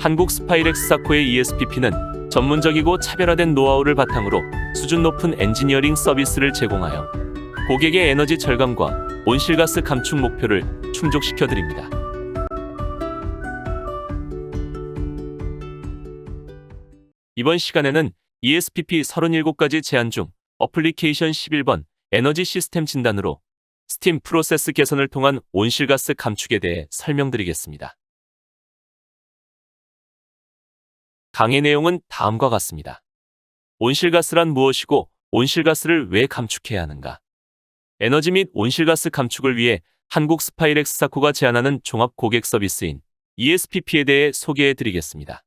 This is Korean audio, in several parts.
한국 스파이렉스사코의 ESPP는 전문적이고 차별화된 노하우를 바탕으로 수준 높은 엔지니어링 서비스를 제공하여 고객의 에너지 절감과 온실가스 감축 목표를 충족시켜 드립니다. 이번 시간에는 ESPP 37가지 제안 중 어플리케이션 11번 에너지 시스템 진단으로 스팀 프로세스 개선을 통한 온실가스 감축에 대해 설명드리겠습니다. 강의 내용은 다음과 같습니다. 온실가스란 무엇이고 온실가스를 왜 감축해야 하는가? 에너지 및 온실가스 감축을 위해 한국 스파이렉스사코가 제안하는 종합 고객 서비스인 ESPP에 대해 소개해 드리겠습니다.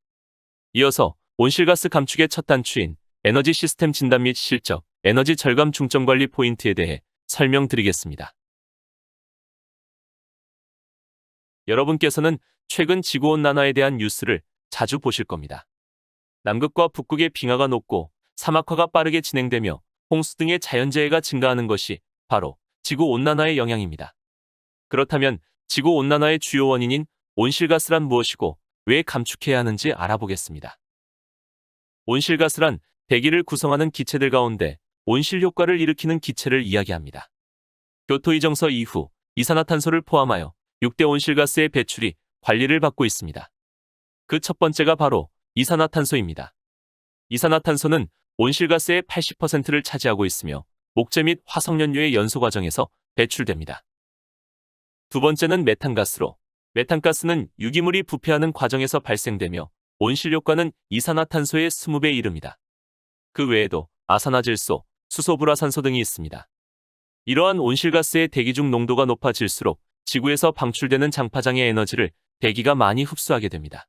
이어서 온실가스 감축의 첫 단추인 에너지 시스템 진단 및 실적, 에너지 절감 중점 관리 포인트에 대해 설명드리겠습니다. 여러분께서는 최근 지구온난화에 대한 뉴스를 자주 보실 겁니다. 남극과 북극의 빙하가 녹고 사막화가 빠르게 진행되며 홍수 등의 자연재해가 증가하는 것이 바로 지구온난화의 영향입니다. 그렇다면 지구온난화의 주요 원인인 온실가스란 무엇이고 왜 감축해야 하는지 알아보겠습니다. 온실가스란 대기를 구성하는 기체들 가운데 온실효과를 일으키는 기체를 이야기합니다. 교토이정서 이후 이산화탄소를 포함하여 6대 온실가스의 배출이 관리를 받고 있습니다. 그 첫 번째가 바로 이산화탄소입니다. 이산화탄소는 온실가스의 80%를 차지하고 있으며 목재 및 화석연료의 연소 과정에서 배출됩니다. 두 번째는 메탄가스로, 메탄가스는 유기물이 부패하는 과정에서 발생되며 온실효과는 이산화탄소의 20배에 이릅니다. 그 외에도 아산화질소, 수소불화산소 등이 있습니다. 이러한 온실가스의 대기 중 농도가 높아질수록 지구에서 방출되는 장파장의 에너지를 대기가 많이 흡수하게 됩니다.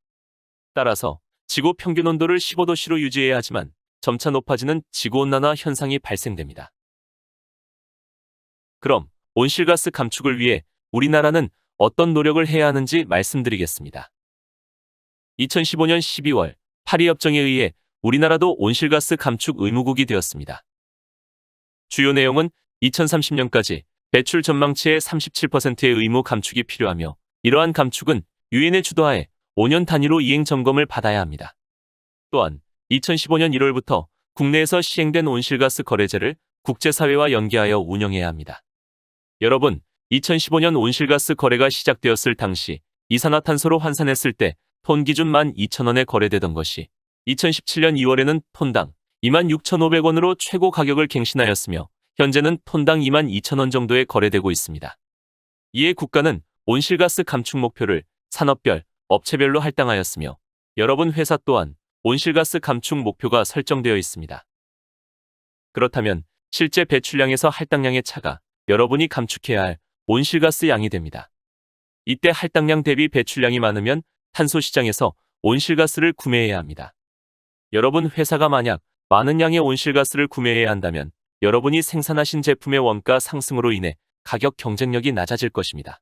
따라서 지구 평균 온도를 15도씨로 유지해야 하지만 점차 높아지는 지구온난화 현상이 발생됩니다. 그럼 온실가스 감축을 위해 우리나라는 어떤 노력을 해야 하는지 말씀드리겠습니다. 2015년 12월 파리협정에 의해 우리나라도 온실가스 감축 의무국이 되었습니다. 주요 내용은 2030년까지 배출 전망치의 37%의 의무 감축이 필요하며 이러한 감축은 유엔의 주도하에 5년 단위로 이행 점검을 받아야 합니다. 또한 2015년 1월부터 국내에서 시행된 온실가스 거래제를 국제사회와 연계하여 운영해야 합니다. 여러분, 2015년 온실가스 거래가 시작되었을 당시 이산화탄소로 환산했을 때 톤 기준 12,000원에 거래되던 것이 2017년 2월에는 톤당 26,500원으로 최고 가격을 갱신하였으며 현재는 톤당 22,000원 정도에 거래되고 있습니다. 이에 국가는 온실가스 감축 목표를 산업별, 업체별로 할당하였으며 여러분 회사 또한 온실가스 감축 목표가 설정되어 있습니다. 그렇다면 실제 배출량에서 할당량의 차가 여러분이 감축해야 할 온실가스 양이 됩니다. 이때 할당량 대비 배출량이 많으면 탄소 시장에서 온실가스를 구매해야 합니다. 여러분 회사가 만약 많은 양의 온실가스를 구매해야 한다면 여러분이 생산하신 제품의 원가 상승으로 인해 가격 경쟁력이 낮아질 것입니다.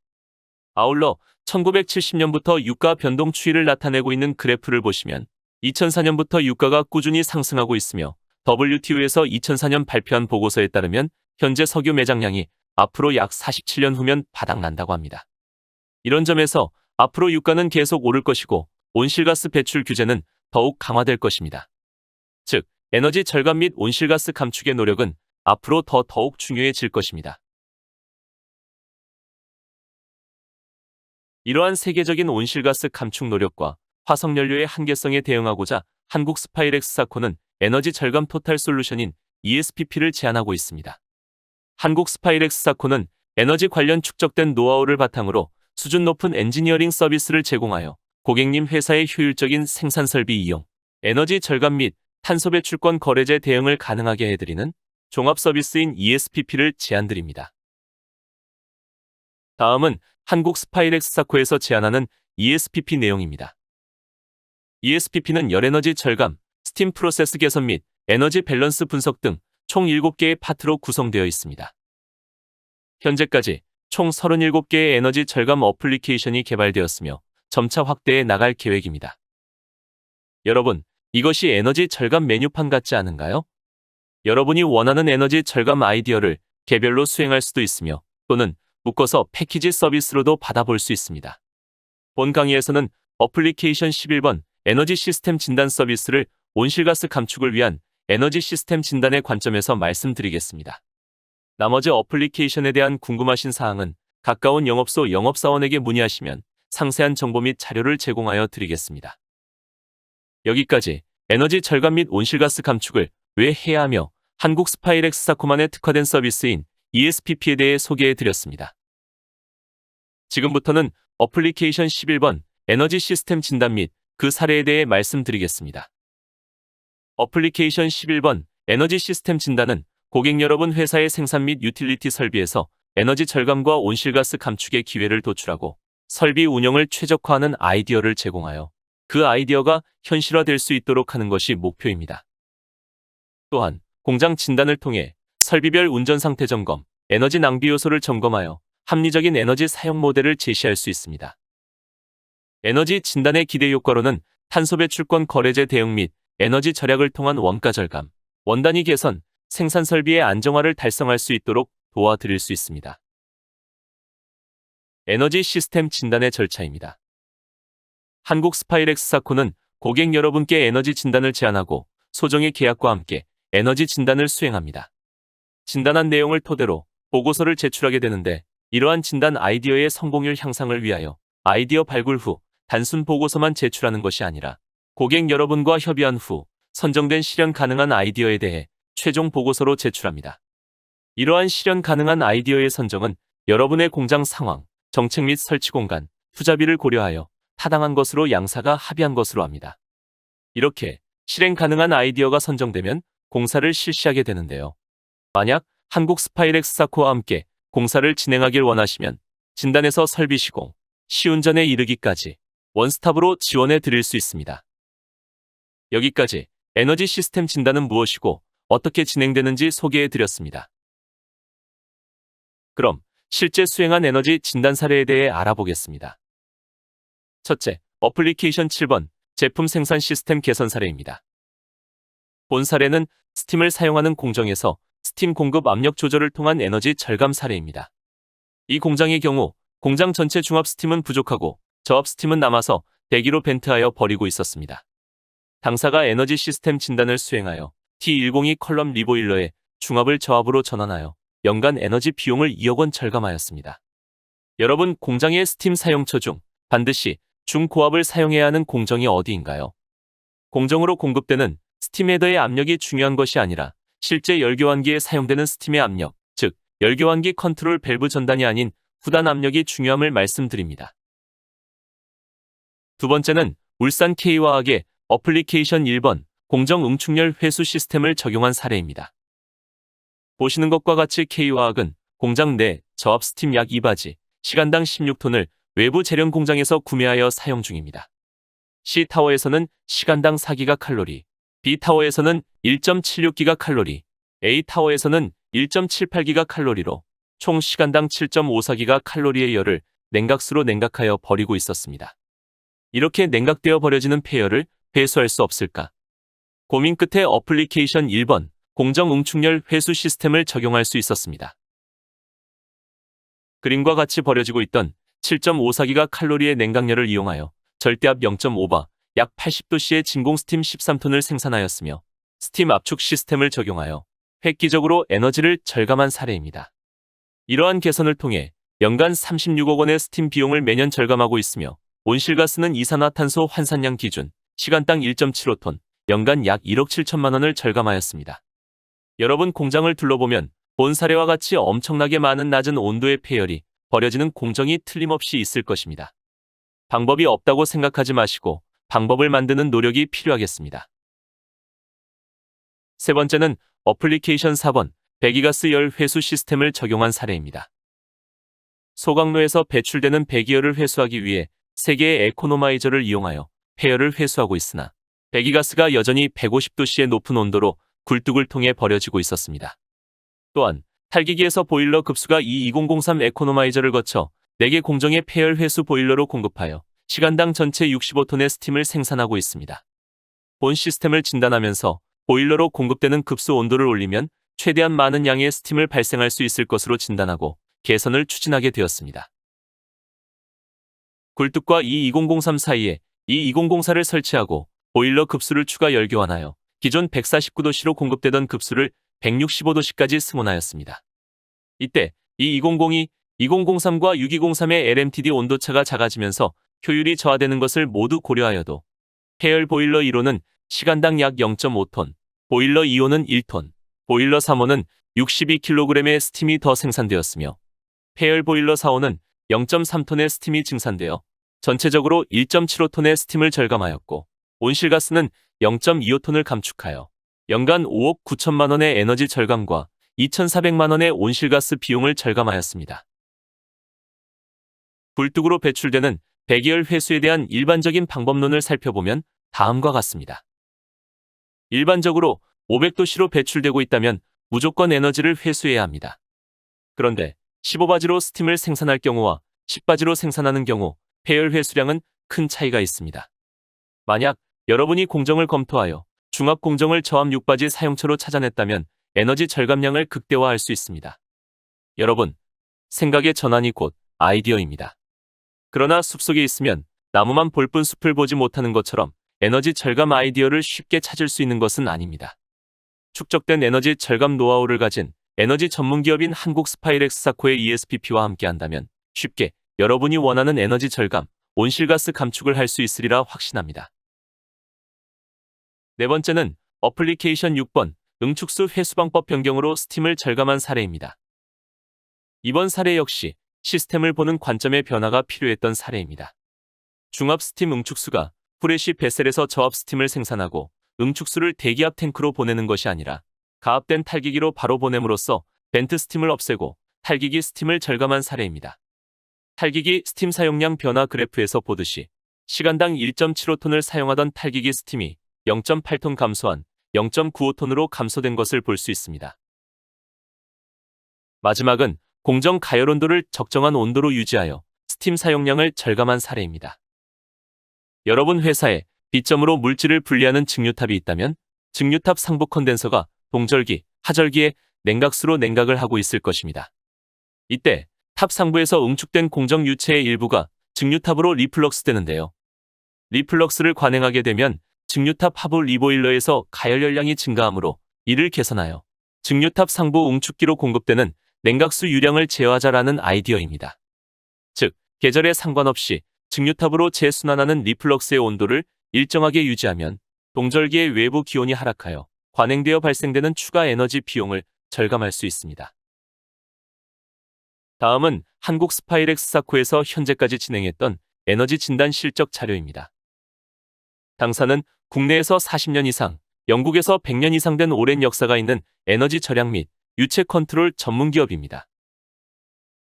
아울러 1970년부터 유가 변동 추이를 나타내고 있는 그래프를 보시면 2004년부터 유가가 꾸준히 상승하고 있으며 WTO에서 2004년 발표한 보고서에 따르면 현재 석유 매장량이 앞으로 약 47년 후면 바닥난다고 합니다. 이런 점에서 앞으로 유가는 계속 오를 것이고 온실가스 배출 규제는 더욱 강화될 것입니다. 즉, 에너지 절감 및 온실가스 감축의 노력은 앞으로 더욱 중요해질 것입니다. 이러한 세계적인 온실가스 감축 노력과 화석연료의 한계성에 대응하고자 한국 스파이렉스사코는 에너지 절감 토탈 솔루션인 ESPP를 제안하고 있습니다. 한국 스파이렉스사코는 에너지 관련 축적된 노하우를 바탕으로 수준 높은 엔지니어링 서비스를 제공하여 고객님 회사의 효율적인 생산 설비 이용, 에너지 절감 및 탄소 배출권 거래제 대응을 가능하게 해드리는 종합 서비스인 ESPP를 제안드립니다. 다음은 한국 스파이렉스사코에서 제안하는 ESPP 내용입니다. ESPP는 열에너지 절감, 스팀 프로세스 개선 및 에너지 밸런스 분석 등 총 7개의 파트로 구성되어 있습니다. 현재까지 총 37개의 에너지 절감 어플리케이션이 개발되었으며 점차 확대해 나갈 계획입니다. 여러분, 이것이 에너지 절감 메뉴판 같지 않은가요? 여러분이 원하는 에너지 절감 아이디어를 개별로 수행할 수도 있으며 또는 묶어서 패키지 서비스로도 받아볼 수 있습니다. 본 강의에서는 어플리케이션 11번 에너지 시스템 진단 서비스를 온실가스 감축을 위한 에너지 시스템 진단의 관점에서 말씀드리겠습니다. 나머지 어플리케이션에 대한 궁금하신 사항은 가까운 영업소 영업사원에게 문의하시면 상세한 정보 및 자료를 제공하여 드리겠습니다. 여기까지 에너지 절감 및 온실가스 감축을 왜 해야 하며 한국 스파이렉스사코만에 특화된 서비스인 ESPP에 대해 소개해 드렸습니다. 지금부터는 어플리케이션 11번 에너지 시스템 진단 및 그 사례에 대해 말씀드리겠습니다. 어플리케이션 11번 에너지 시스템 진단은 고객 여러분 회사의 생산 및 유틸리티 설비에서 에너지 절감과 온실가스 감축의 기회를 도출하고 설비 운영을 최적화하는 아이디어를 제공하여 그 아이디어가 현실화될 수 있도록 하는 것이 목표입니다. 또한 공장 진단을 통해 설비별 운전 상태 점검, 에너지 낭비 요소를 점검하여 합리적인 에너지 사용 모델을 제시할 수 있습니다. 에너지 진단의 기대 효과로는 탄소 배출권 거래제 대응 및 에너지 절약을 통한 원가 절감, 원단위 개선, 생산 설비의 안정화를 달성할 수 있도록 도와드릴 수 있습니다. 에너지 시스템 진단의 절차입니다. 한국 스파이렉스사코는 고객 여러분께 에너지 진단을 제안하고 소정의 계약과 함께 에너지 진단을 수행합니다. 진단한 내용을 토대로 보고서를 제출하게 되는데 이러한 진단 아이디어의 성공률 향상을 위하여 아이디어 발굴 후 단순 보고서만 제출하는 것이 아니라 고객 여러분과 협의한 후 선정된 실현 가능한 아이디어에 대해 최종 보고서로 제출합니다. 이러한 실현 가능한 아이디어의 선정은 여러분의 공장 상황, 정책 및 설치 공간, 투자비를 고려하여 타당한 것으로 양사가 합의한 것으로 합니다. 이렇게 실행 가능한 아이디어가 선정되면 공사를 실시하게 되는데요. 만약 한국 스파이렉스사코와 함께 공사를 진행하길 원하시면 진단에서 설비 시공, 시운전에 이르기까지 원스톱으로 지원해 드릴 수 있습니다. 여기까지 에너지 시스템 진단은 무엇이고 어떻게 진행되는지 소개해 드렸습니다. 그럼 실제 수행한 에너지 진단 사례에 대해 알아보겠습니다. 첫째, 어플리케이션 7번 제품 생산 시스템 개선 사례입니다. 본 사례는 스팀을 사용하는 공정에서 스팀 공급 압력 조절을 통한 에너지 절감 사례입니다. 이 공장의 경우 공장 전체 중압 스팀은 부족하고 저압 스팀은 남아서 대기로 벤트하여 버리고 있었습니다. 당사가 에너지 시스템 진단을 수행하여 T102 컬럼 리보일러에 중압을 저압으로 전환하여 연간 에너지 비용을 2억 원 절감하였습니다. 여러분 공장의 스팀 사용처 중 반드시 중고압을 사용해야 하는 공정이 어디인가요? 공정으로 공급되는 스팀 헤더의 압력이 중요한 것이 아니라 실제 열교환기에 사용되는 스팀의 압력, 즉 열교환기 컨트롤 밸브 전단이 아닌 후단 압력이 중요함을 말씀드립니다. 두 번째는 울산 K화학의 어플리케이션 1번 공정 응축열 회수 시스템을 적용한 사례입니다. 보시는 것과 같이 K화학은 공장 내 저압 스팀 약 2바지, 시간당 16톤을 외부 재련 공장에서 구매하여 사용 중입니다. C타워에서는 시간당 4기가칼로리, B타워에서는 1.76기가칼로리, A타워에서는 1.78기가칼로리로 총 시간당 7.54기가칼로리의 열을 냉각수로 냉각하여 버리고 있었습니다. 이렇게 냉각되어 버려지는 폐열을 회수할 수 없을까? 고민 끝에 어플리케이션 1번 공정 응축열 회수 시스템을 적용할 수 있었습니다. 그림과 같이 버려지고 있던 7.54기가칼로리의 냉각열을 이용하여 절대압 0.5바, 약 80도씨의 진공 스팀 13톤을 생산하였으며 스팀 압축 시스템을 적용하여 획기적으로 에너지를 절감한 사례입니다. 이러한 개선을 통해 연간 36억 원의 스팀 비용을 매년 절감하고 있으며 온실가스는 이산화탄소 환산량 기준 시간당 1.75톤, 연간 약 1억 7천만 원을 절감하였습니다. 여러분 공장을 둘러보면 본 사례와 같이 엄청나게 많은 낮은 온도의 폐열이 버려지는 공정이 틀림없이 있을 것입니다. 방법이 없다고 생각하지 마시고 방법을 만드는 노력이 필요하겠습니다. 세 번째는 어플리케이션 4번 배기가스 열 회수 시스템을 적용한 사례입니다. 소각로에서 배출되는 배기열을 회수하기 위해 3개의 에코노마이저를 이용하여 폐열을 회수하고 있으나 배기가스가 여전히 150도씨의 높은 온도로 굴뚝을 통해 버려지고 있었습니다. 또한 탈기기에서 보일러 급수가 E2003 에코노마이저를 거쳐 4개 공정의 폐열 회수 보일러로 공급하여 시간당 전체 65톤의 스팀을 생산하고 있습니다. 본 시스템을 진단하면서 보일러로 공급되는 급수 온도를 올리면 최대한 많은 양의 스팀을 발생할 수 있을 것으로 진단하고 개선을 추진하게 되었습니다. 굴뚝과 E2003 사이에 이 2004를 설치하고 보일러 급수를 추가 열교환하여 기존 149도씨로 공급되던 급수를 165도씨까지 승원하였습니다. 이때 이 2002, 2003과 6203의 LMTD 온도차가 작아지면서 효율이 저하되는 것을 모두 고려하여도 폐열 보일러 1호는 시간당 약 0.5톤, 보일러 2호는 1톤, 보일러 3호는 62kg의 스팀이 더 생산되었으며 폐열 보일러 4호는 0.3톤의 스팀이 증산되어 전체적으로 1.75톤의 스팀을 절감하였고 온실가스는 0.25톤을 감축하여 연간 5억 9천만 원의 에너지 절감과 2,400만 원의 온실가스 비용을 절감하였습니다. 굴뚝으로 배출되는 배기열 회수에 대한 일반적인 방법론을 살펴보면 다음과 같습니다. 일반적으로 500도씨로 배출되고 있다면 무조건 에너지를 회수해야 합니다. 그런데 15바지로 스팀을 생산할 경우와 10바지로 생산하는 경우 폐열 회수량은 큰 차이가 있습니다. 만약 여러분이 공정을 검토하여 중압 공정을 저압 6바지 사용처로 찾아냈다면 에너지 절감량을 극대화할 수 있습니다. 여러분, 생각의 전환이 곧 아이디어입니다. 그러나 숲속에 있으면 나무만 볼 뿐 숲을 보지 못하는 것처럼 에너지 절감 아이디어를 쉽게 찾을 수 있는 것은 아닙니다. 축적된 에너지 절감 노하우를 가진 에너지 전문기업인 한국 스파이렉스사코의 ESPP와 함께한다면 쉽게 여러분이 원하는 에너지 절감, 온실가스 감축을 할 수 있으리라 확신합니다. 네 번째는 어플리케이션 6번 응축수 회수방법 변경으로 스팀을 절감한 사례입니다. 이번 사례 역시 시스템을 보는 관점의 변화가 필요했던 사례입니다. 중압 스팀 응축수가 프레시 베셀에서 저압 스팀을 생산하고 응축수를 대기압 탱크로 보내는 것이 아니라 가압된 탈기기로 바로 보냄으로써 벤트 스팀을 없애고 탈기기 스팀을 절감한 사례입니다. 탈기기 스팀 사용량 변화 그래프에서 보듯이 시간당 1.75톤을 사용하던 탈기기 스팀이 0.8톤 감소한 0.95톤으로 감소된 것을 볼 수 있습니다. 마지막은 공정 가열 온도를 적정한 온도로 유지하여 스팀 사용량을 절감한 사례입니다. 여러분 회사에 B점으로 물질을 분리하는 증류탑이 있다면 증류탑 상부 컨덴서가 동절기, 하절기에 냉각수로 냉각을 하고 있을 것입니다. 이때 탑 상부에서 응축된 공정 유체의 일부가 증류탑으로 리플럭스 되는데요. 리플럭스를 관행하게 되면 증류탑 하부 리보일러에서 가열열량이 증가하므로 이를 개선하여 증류탑 상부 응축기로 공급되는 냉각수 유량을 제어하자라는 아이디어입니다. 즉, 계절에 상관없이 증류탑으로 재순환하는 리플럭스의 온도를 일정하게 유지하면 동절기의 외부 기온이 하락하여 관행되어 발생되는 추가 에너지 비용을 절감할 수 있습니다. 다음은 한국 스파이렉스사코에서 현재까지 진행했던 에너지 진단 실적 자료입니다. 당사는 국내에서 40년 이상, 영국에서 100년 이상 된 오랜 역사가 있는 에너지 절약 및 유체 컨트롤 전문 기업입니다.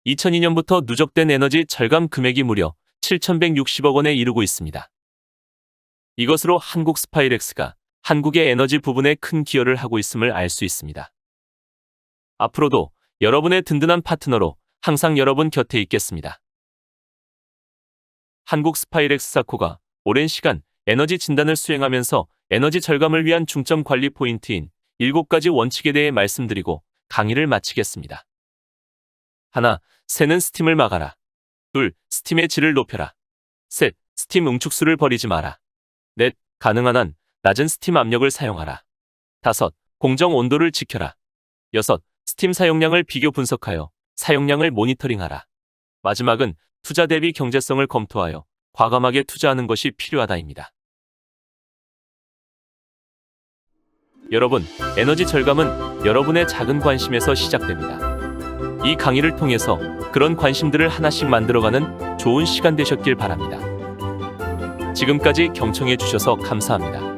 2002년부터 누적된 에너지 절감 금액이 무려 7,160억 원에 이르고 있습니다. 이것으로 한국 스파이렉스가 한국의 에너지 부분에 큰 기여를 하고 있음을 알 수 있습니다. 앞으로도 여러분의 든든한 파트너로 항상 여러분 곁에 있겠습니다. 한국 스파이렉스사코가 오랜 시간 에너지 진단을 수행하면서 에너지 절감을 위한 중점 관리 포인트인 7가지 원칙에 대해 말씀드리고 강의를 마치겠습니다. 1. 새는 스팀을 막아라. 2. 스팀의 질을 높여라. 3. 스팀 응축수를 버리지 마라. 4. 가능한 한 낮은 스팀 압력을 사용하라. 5. 공정 온도를 지켜라. 6. 스팀 사용량을 비교 분석하여 사용량을 모니터링하라. 마지막은 투자 대비 경제성을 검토하여 과감하게 투자하는 것이 필요하다입니다. 여러분, 에너지 절감은 여러분의 작은 관심에서 시작됩니다. 이 강의를 통해서 그런 관심들을 하나씩 만들어가는 좋은 시간 되셨길 바랍니다. 지금까지 경청해 주셔서 감사합니다.